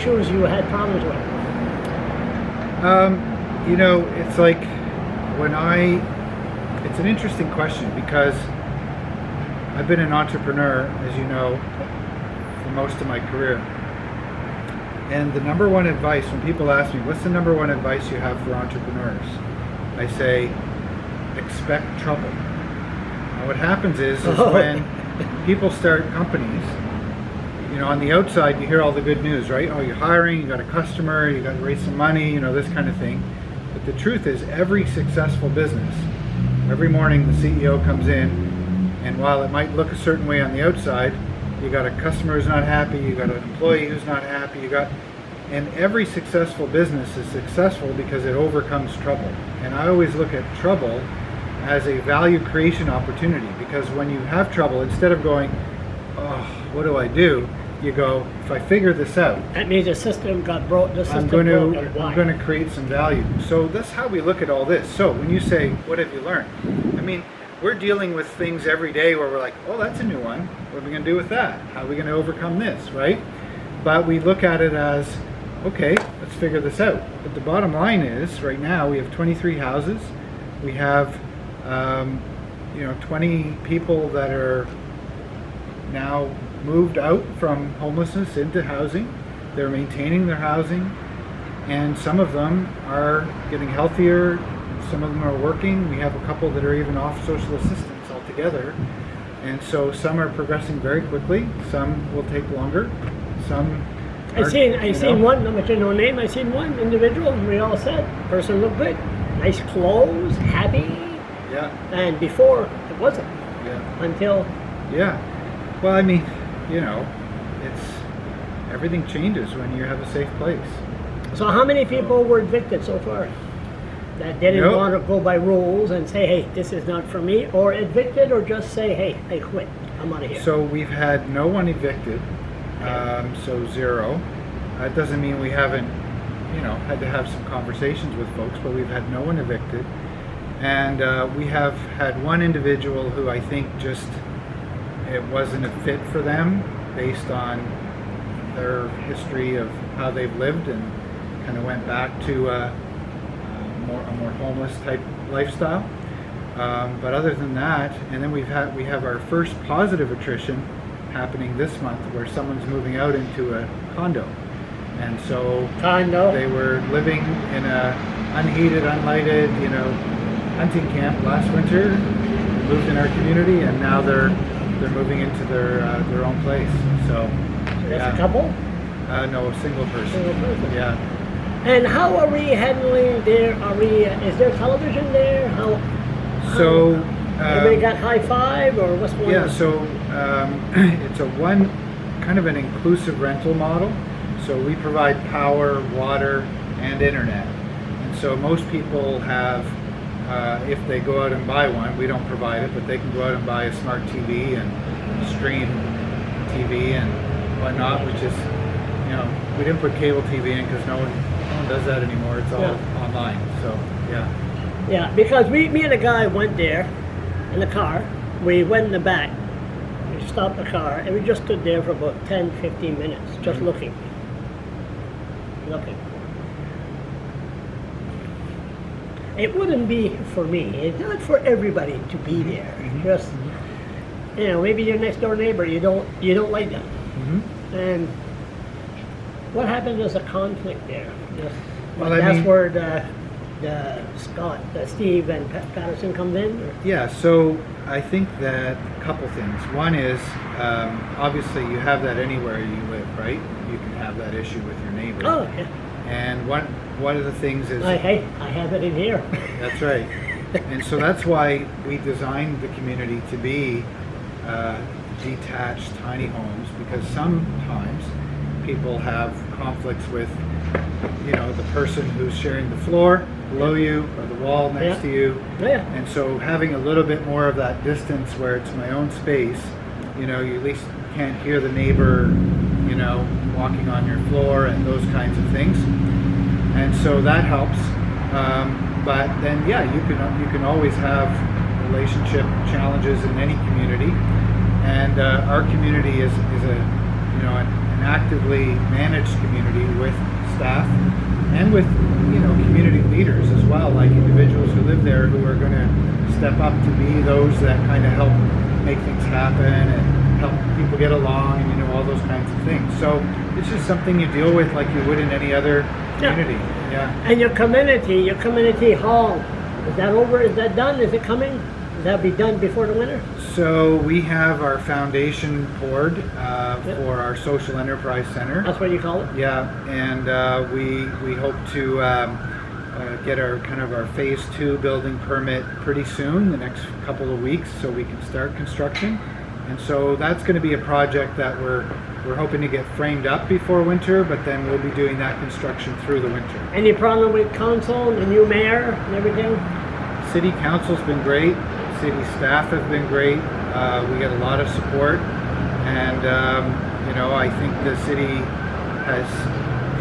issues you had problems with? It's like it's an interesting question because I've been an entrepreneur, as you know, for most of my career. And the number one advice, when people ask me, what's the number one advice you have for entrepreneurs? I say, expect trouble. Now what happens is when people start companies, on the outside you hear all the good news, right? Oh, you're hiring, you got a customer, you got to raise some money, this kind of thing. But the truth is, every successful business, every morning the CEO comes in, and while it might look a certain way on the outside, you got a customer who's not happy, you got an employee who's not happy, and every successful business is successful because it overcomes trouble. And I always look at trouble as a value creation opportunity, because when you have trouble, instead of going, oh, what do I do? You go, if I figure this out, That means the system got broke. I'm going to create some value. So that's how we look at all this. So when you say, what have you learned? I mean, we're dealing with things every day where we're like, oh, that's a new one. What are we going to do with that? How are we going to overcome this, right? But we look at it as, okay, let's figure this out. But the bottom line is, right now we have 23 houses. We have 20 people that are now moved out from homelessness into housing. They're maintaining their housing, and some of them are getting healthier, some of them are working. We have a couple that are even off social assistance altogether, and so some are progressing very quickly, some will take longer, some I seen one, no matter no name, I seen one individual, and we all said, person looked good, nice clothes, happy. Yeah. And before, it wasn't. Yeah. Until. Yeah. Well, I mean, everything changes when you have a safe place. So how many people were evicted so far that didn't want to go by rules and say, hey, this is not for me, or evicted, or just say, hey, I quit, I'm out of here? So we've had no one evicted, so zero. That doesn't mean we haven't, had to have some conversations with folks, but we've had no one evicted. And we have had one individual who I think just, it wasn't a fit for them based on their history of how they've lived, and kind of went back to a more homeless type lifestyle. But other than that, and then we have our first positive attrition happening this month, where someone's moving out into a condo, and so they were living in a unheated, unlighted, hunting camp last winter, moved in our community, and now they're moving into their own place. So that's a couple? No, a single person. Single person. Yeah. And how are we handling there? Is there television there? Everybody got high five, or what's going on? Yeah, so it's kind of an inclusive rental model. So we provide power, water, and internet. And so most people have, if they go out and buy one, we don't provide it, but they can go out and buy a smart TV and stream TV and whatnot, which is, we didn't put cable TV in because no one does that anymore. It's all online. So, yeah. Yeah, because me and a guy went there in the car. We went in the back. We stopped the car, and we just stood there for about 10, 15 minutes, just looking. It wouldn't be for me. It's not for everybody to be there. Just, maybe your next door neighbor, you don't like them. And what happened? There's a conflict there. That's where Steve and Patterson comes in? Or? Yeah, so I think that a couple things. One is, obviously you have that anywhere you live, right? You can have that issue with your neighbor. Oh, yeah. And one of the things is... I have it in here. That's right. And so that's why we designed the community to be detached tiny homes, because sometimes people have conflicts with, the person who's sharing the floor below you or the wall next to you. Yeah. And so having a little bit more of that distance where it's my own space, you at least can't hear the neighbor, walking on your floor and those kinds of things. And so that helps. But then, you can always have relationship challenges in any community. And our community is a, an an actively managed community with staff and with, community leaders as well, like individuals who live there who are going to step up to be those that kind of help make things happen and help people get along and, all those kinds of things. So it's just something you deal with like you would in any other community. Yeah. And your community hall, is that over? Is that done? Is it coming? Will that be done before the winter? So we have our foundation poured for our social enterprise center. That's what you call it? Yeah, and we hope to get our phase 2 building permit pretty soon, the next couple of weeks, so we can start construction. And so that's going to be a project that we're hoping to get framed up before winter, but then we'll be doing that construction through the winter. Any problem with council, the new mayor and everything? City council's been great. City staff have been great. We get a lot of support, and I think the city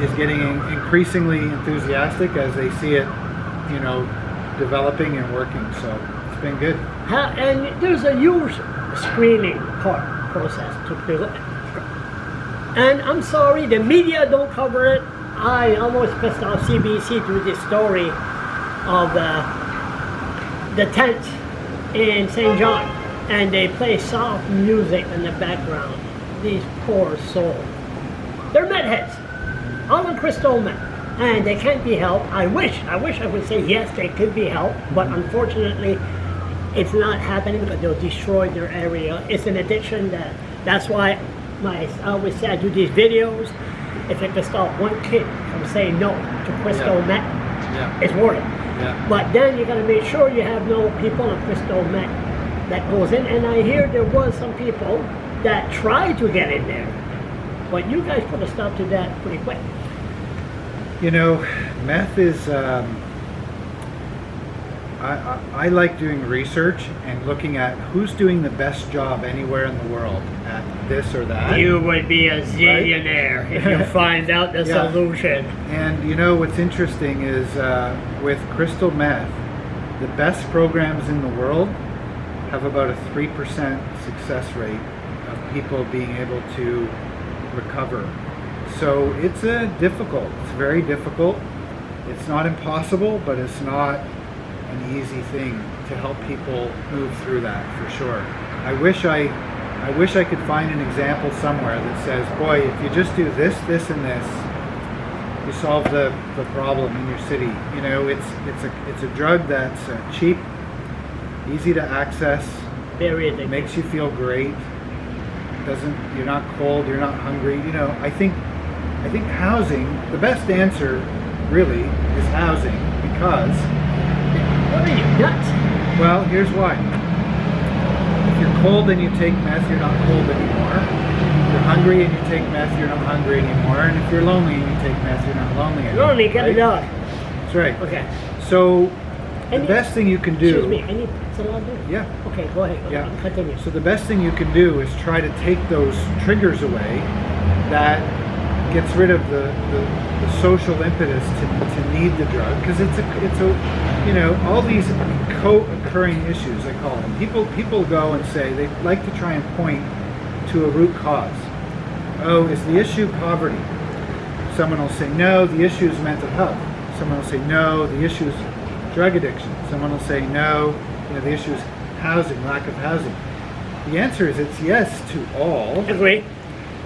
is getting increasingly enthusiastic as they see it, developing and working. So it's been good. And there's a huge screening process to do it. And I'm sorry, the media don't cover it. I almost pissed off CBC through this story of the tent in St. John, and they play soft music in the background. These poor souls. They're meth heads. All in crystal meth. And they can't be helped. I wish I would say yes, they could be helped, but unfortunately it's not happening because they'll destroy their area. It's an addiction that's why I always say I do these videos. If it could stop one kid from saying no to crystal meth, it's worth it. Yeah. But then you gotta make sure you have no people on crystal meth that goes in. And I hear there was some people that tried to get in there. But you guys put a stop to that pretty quick. Meth is, I like doing research and looking at who's doing the best job anywhere in the world at this or that. You would be a zillionaire if you find out the solution. And what's interesting is with crystal meth, the best programs in the world have about a 3% success rate of people being able to recover. So it's it's very difficult. It's not impossible, but it's not an easy thing to help people move through that, for sure. I wish I could find an example somewhere that says, boy, if you just do this, this, and this, you solve the problem in your city. It's a drug that's cheap, easy to access, Very addictive. makes you feel great. You're not cold, you're not hungry. I think housing, the best answer really is housing, because What are you, nuts? well, here's why. If you're cold and you take meth, you're not cold anymore. If you're hungry and you take meth, you're not hungry anymore. And if you're lonely and you take meth, you're not lonely anymore. Lonely, get a dog. That's right. Okay. So the best thing you can do... Excuse me, any pets allowed there? Yeah. Okay, go ahead. Yeah. Continue. So the best thing you can do is try to take those triggers away that gets rid of the social impetus to need the drug, because it's a all these co-occurring issues, I call them. People go and say they like to try and point to a root cause. Oh, is the issue poverty? Someone will say no, the issue is mental health. Someone will say no, the issue is drug addiction. Someone will say no, the issue is housing, lack of housing. The answer is it's yes to all. Agree.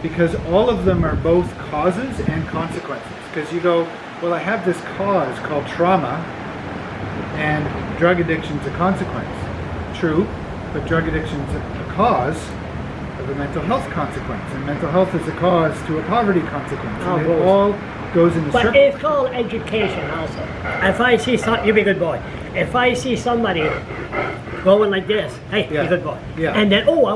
Because all of them are both causes and consequences. Because you go, well, I have this cause called trauma, and drug addiction's a consequence. True, but drug addiction's a cause of a mental health consequence, and mental health is a cause to a poverty consequence. Oh, and it all goes in the circle. But it's called education also. If I see you be a good boy. If I see somebody going like this, hey, be a good boy. Yeah. And then, oh, I